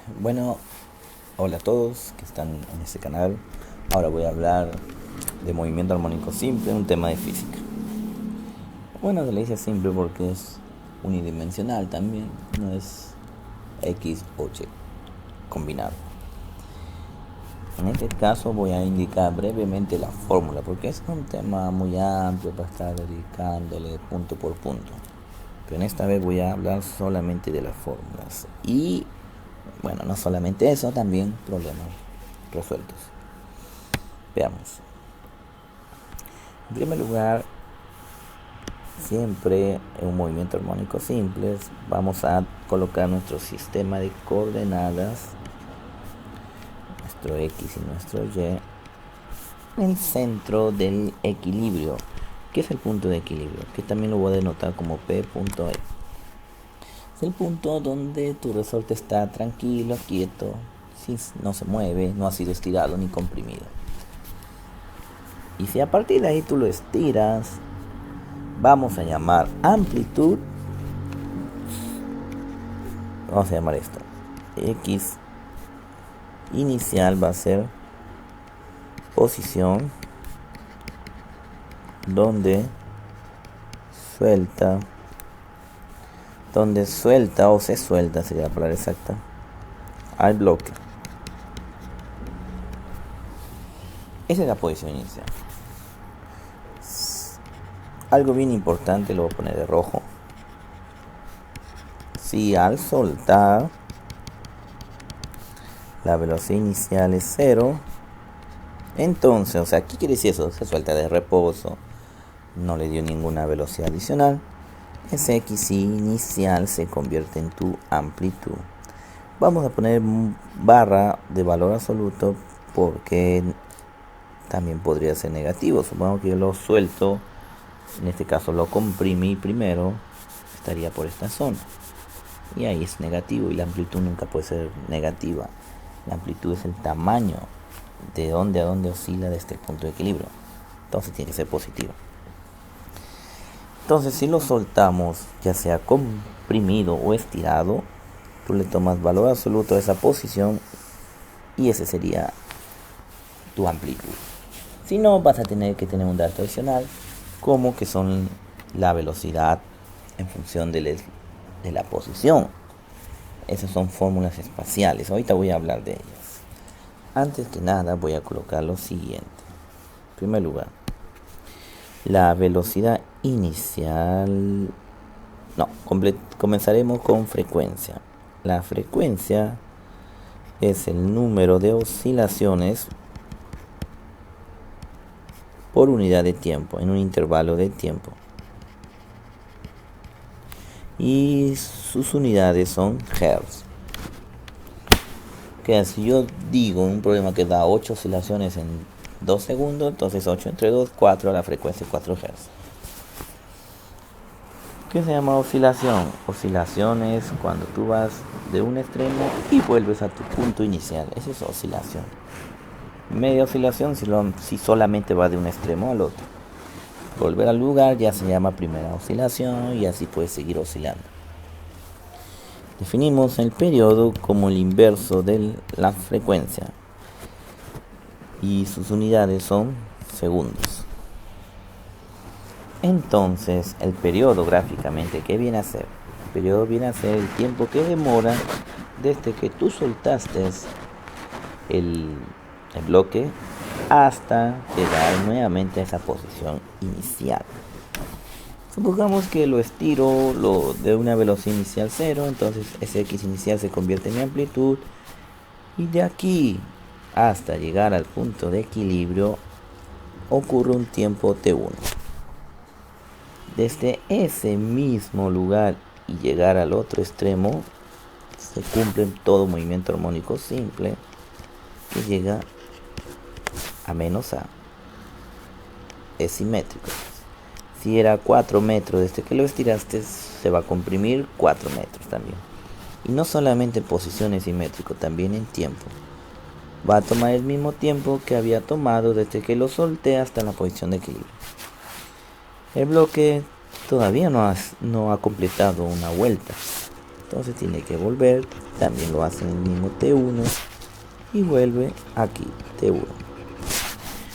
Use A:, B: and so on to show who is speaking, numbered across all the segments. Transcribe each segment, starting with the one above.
A: Bueno, hola a todos que están en este canal. Ahora voy a hablar de movimiento armónico simple, un tema de física. Bueno, se le dice simple porque es unidimensional también, no es X o Y combinado. En este caso voy a indicar brevemente la fórmula porque es un tema muy amplio para estar dedicándole punto por punto. Pero en esta vez voy a hablar solamente de las fórmulas y bueno, no solamente eso, también problemas resueltos. Veamos. En primer lugar, siempre en un movimiento armónico simple vamos a colocar nuestro sistema de coordenadas, nuestro X y nuestro Y, en el centro del equilibrio. ¿Qué es el punto de equilibrio? Que también lo voy a denotar como P.E. Es el punto donde tu resorte está tranquilo, quieto, no se mueve, no ha sido estirado ni comprimido. Y si a partir de ahí tú lo estiras, vamos a llamar amplitud, vamos a llamar esto X inicial, va a ser posición donde suelta o se suelta, sería la palabra exacta, al bloque. Esa es la posición inicial. Algo bien importante, lo voy a poner de rojo. Si al soltar la velocidad inicial es 0, entonces, ¿qué quiere decir eso? Se suelta de reposo, no le dio ninguna velocidad adicional. Ese X inicial se convierte en tu amplitud. Vamos a poner barra de valor absoluto porque también podría ser negativo. Supongo que yo lo suelto, en este caso lo comprimí primero, estaría por esta zona. Y ahí es negativo y la amplitud nunca puede ser negativa. La amplitud es el tamaño de dónde a dónde oscila desde el punto de equilibrio. Entonces tiene que ser positivo. Entonces si lo soltamos, ya sea comprimido o estirado, tú le tomas valor absoluto a esa posición y ese sería tu amplitud. Si no, vas a tener que tener un dato adicional, como que son la velocidad en función de la posición. Esas son fórmulas espaciales. Ahorita voy a hablar de ellas. Antes que nada voy a colocar lo siguiente. En primer lugar, la velocidad inicial. Comenzaremos con frecuencia. La frecuencia es el número de oscilaciones por unidad de tiempo, en un intervalo de tiempo. Y sus unidades son Hertz. Que si yo digo un problema que da 8 oscilaciones en 2 segundos, entonces 8 entre 2, 4, la frecuencia es 4 Hz. ¿Qué se llama oscilación? Oscilación es cuando tú vas de un extremo y vuelves a tu punto inicial. Esa es oscilación. Media oscilación si solamente va de un extremo al otro. Volver al lugar ya se llama primera oscilación y así puedes seguir oscilando. Definimos el periodo como el inverso de la frecuencia y sus unidades son segundos. Entonces, el periodo gráficamente, ¿qué viene a ser? El periodo viene a ser el tiempo que demora desde que tú soltaste el bloque hasta llegar nuevamente a esa posición inicial. Supongamos que lo estiro de una velocidad inicial 0, entonces ese X inicial se convierte en mi amplitud y de aquí hasta llegar al punto de equilibrio ocurre un tiempo T1. Desde ese mismo lugar y llegar al otro extremo se cumple todo movimiento armónico simple que llega a menos A. Es simétrico. Si era 4 metros desde que lo estiraste, se va a comprimir 4 metros también. Y no solamente en posiciones simétricas, también en tiempo. Va a tomar el mismo tiempo que había tomado desde que lo solté hasta la posición de equilibrio. El bloque todavía no ha completado una vuelta. Entonces tiene que volver, también lo hace en el mismo T1 y vuelve aquí, T1.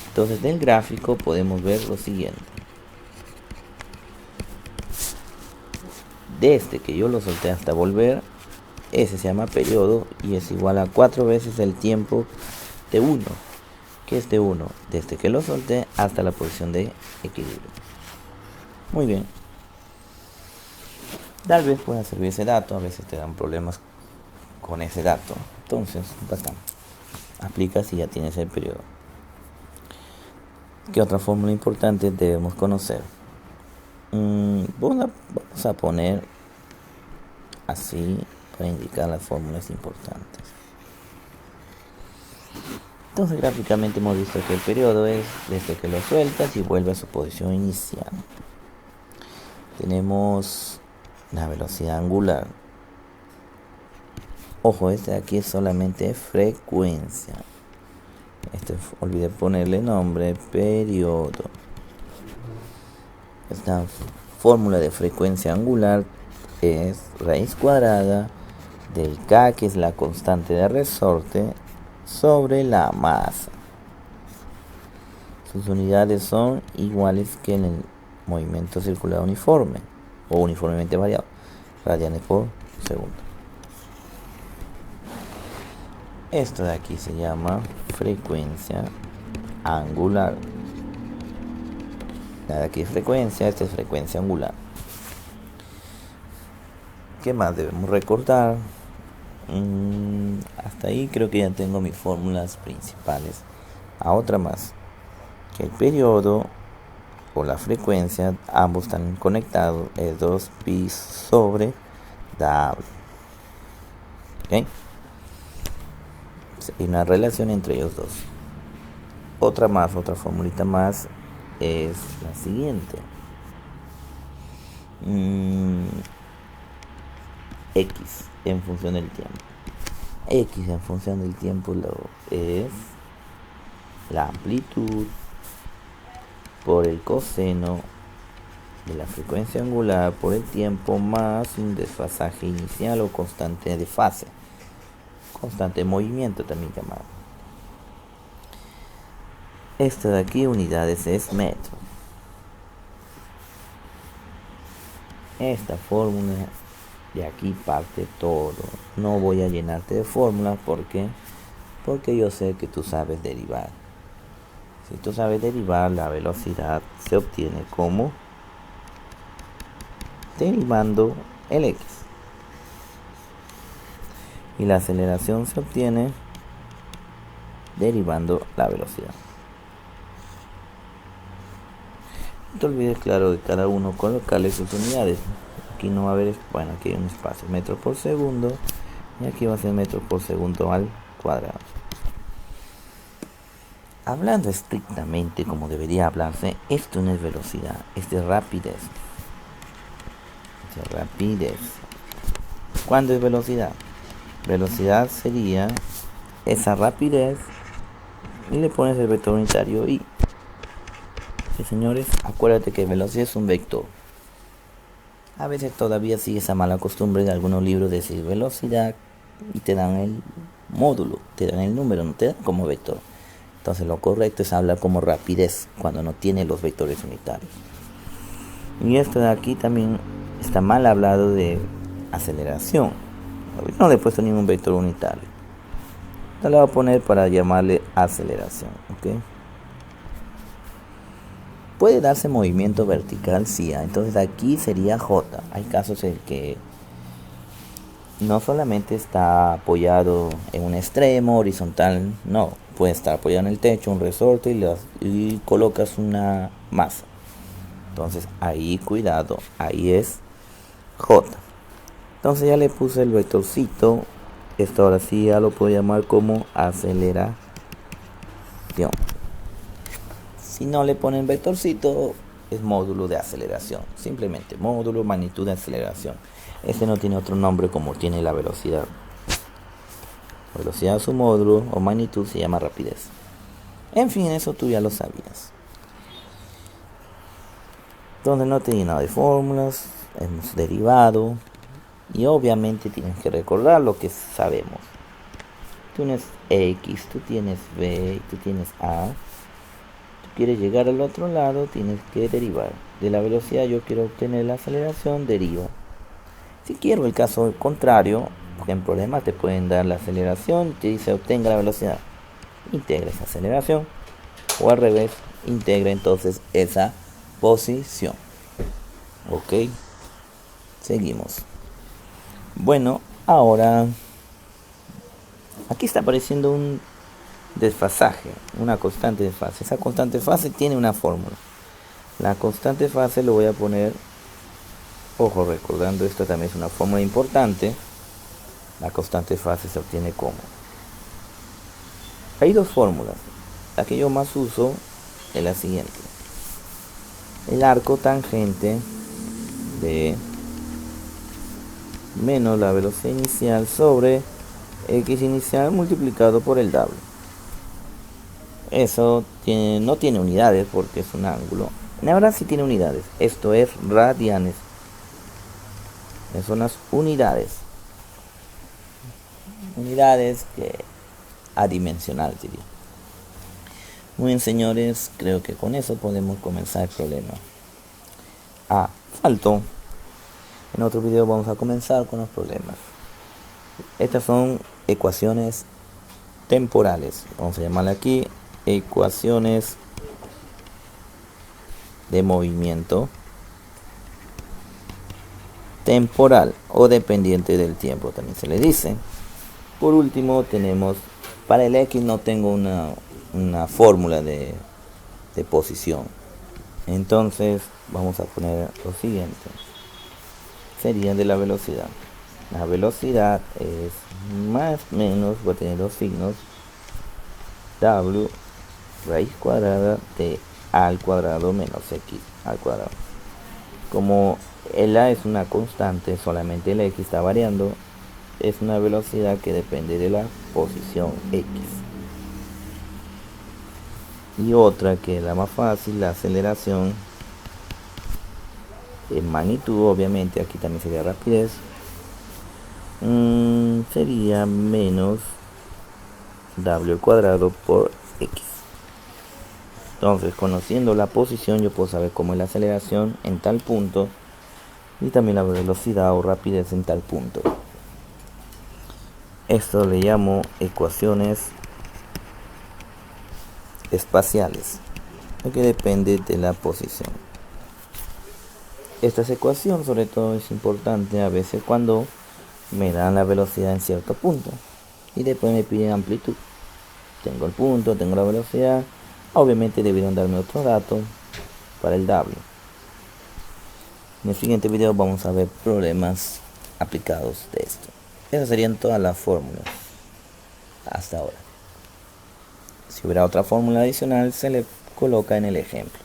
A: Entonces del gráfico podemos ver lo siguiente. Desde que yo lo solté hasta volver, ese se llama periodo y es igual a 4 veces el tiempo T1. ¿Qué es T1? Desde que lo solté hasta la posición de equilibrio. Muy bien. Tal vez pueda servir ese dato, a veces te dan problemas con ese dato. Entonces, basta. Aplicas y ya tienes el periodo. ¿Qué otra fórmula importante debemos conocer? Vamos a poner así para indicar las fórmulas importantes. Entonces gráficamente hemos visto que el periodo es desde que lo sueltas y vuelve a su posición inicial. Tenemos la velocidad angular. Ojo, este de aquí es solamente frecuencia. Olvidé ponerle nombre, periodo. Esta fórmula de frecuencia angular es raíz cuadrada del K, que es la constante de resorte, sobre la masa. Sus unidades son iguales que en el movimiento circular uniforme o uniformemente variado, radianes por segundo. Esto de aquí se llama frecuencia angular. La de aquí es frecuencia, esta es frecuencia angular. ¿Qué más debemos recordar? Hasta ahí creo que ya tengo mis fórmulas principales. A otra más, que el periodo o la frecuencia, ambos están conectados, es 2pi sobre W. ¿Okay? Hay una relación entre ellos dos. Otra formulita más es la siguiente. X en función del tiempo. X en función del tiempo es la amplitud por el coseno de la frecuencia angular por el tiempo más un desfasaje inicial o constante de fase, constante de movimiento también llamado. Esto de aquí, unidades, es metro. Esta fórmula de aquí parte todo. No voy a llenarte de fórmulas porque yo sé que tú sabes derivar. Si tú sabes derivar, la velocidad se obtiene como derivando el x. Y la aceleración se obtiene derivando la velocidad. No te olvides, claro, de cada uno colocarle sus unidades. Aquí no va a haber, bueno, aquí hay un espacio, metros por segundo, y aquí va a ser metros por segundo al cuadrado. Hablando estrictamente como debería hablarse, esto no es velocidad, esto es rapidez. ¿Cuándo es velocidad? Velocidad sería esa rapidez y le pones el vector unitario y señores, acuérdate que velocidad es un vector. A veces todavía sigue esa mala costumbre de algunos libros de decir velocidad y te dan el módulo, te dan el número, no te dan como vector. Entonces lo correcto es hablar como rapidez cuando no tiene los vectores unitarios. Y esto de aquí también está mal hablado de aceleración. No le he puesto ningún vector unitario. Entonces le voy a poner para llamarle aceleración. ¿Okay? Puede darse movimiento vertical, sí. Entonces aquí sería J. Hay casos en que no solamente está apoyado en un extremo horizontal, no. Puede estar apoyado en el techo, un resorte y colocas una masa. Entonces ahí cuidado, ahí es J. Entonces ya le puse el vectorcito. Esto ahora sí ya lo puedo llamar como aceleración. Si no le ponen vectorcito, es módulo de aceleración. Simplemente módulo, magnitud de aceleración. Este no tiene otro nombre como tiene la velocidad. Velocidad, su módulo o magnitud se llama rapidez. En fin, eso tú ya lo sabías. Entonces no te he llenado de fórmulas. Hemos derivado. Y obviamente tienes que recordar lo que sabemos. Tú tienes X, tú tienes B, tú tienes A. Tú quieres llegar al otro lado, tienes que derivar. De la velocidad yo quiero obtener la aceleración, deriva. Si quiero el caso contrario, porque en problemas te pueden dar la aceleración, te dice obtenga la velocidad. Integra esa aceleración. O al revés, integra entonces esa posición. Ok, seguimos. Bueno, ahora aquí está apareciendo un desfasaje, una constante de fase. Esa constante de fase tiene una fórmula. La constante de fase lo voy a poner, ojo, recordando esto también es una fórmula importante. La constante de fase se obtiene como. Hay dos fórmulas. La que yo más uso es la siguiente. El arco tangente de menos la velocidad inicial sobre x inicial multiplicado por el W. Eso no tiene unidades porque es un ángulo. Ahora sí tiene unidades. Esto es radianes. Esas son las unidades. Unidades que adimensional diría. Muy bien, señores, creo que con eso podemos comenzar el problema. Faltó. En otro video vamos a comenzar con los problemas. Estas son ecuaciones temporales. Vamos a llamarle aquí ecuaciones de movimiento temporal o dependiente del tiempo, también se le dice. Por último tenemos, para el X no tengo una fórmula de posición. Entonces vamos a poner lo siguiente. Sería de la velocidad. La velocidad es más o menos, voy a tener dos signos, W raíz cuadrada de A al cuadrado menos X al cuadrado. Como el A es una constante, solamente el X está variando, es una velocidad que depende de la posición X. Y otra que es la más fácil, la aceleración en magnitud, obviamente aquí también sería rapidez, sería menos W al cuadrado por X. Entonces, conociendo la posición, yo puedo saber cómo es la aceleración en tal punto y también la velocidad o rapidez en tal punto. Esto le llamo ecuaciones espaciales, que depende de la posición. Esta ecuación sobre todo es importante a veces cuando me dan la velocidad en cierto punto y después me piden amplitud. Tengo el punto, tengo la velocidad, obviamente debieron darme otro dato para el W. En el siguiente video vamos a ver problemas aplicados de esto. Esas serían todas las fórmulas hasta ahora. Si hubiera otra fórmula adicional se le coloca en el ejemplo.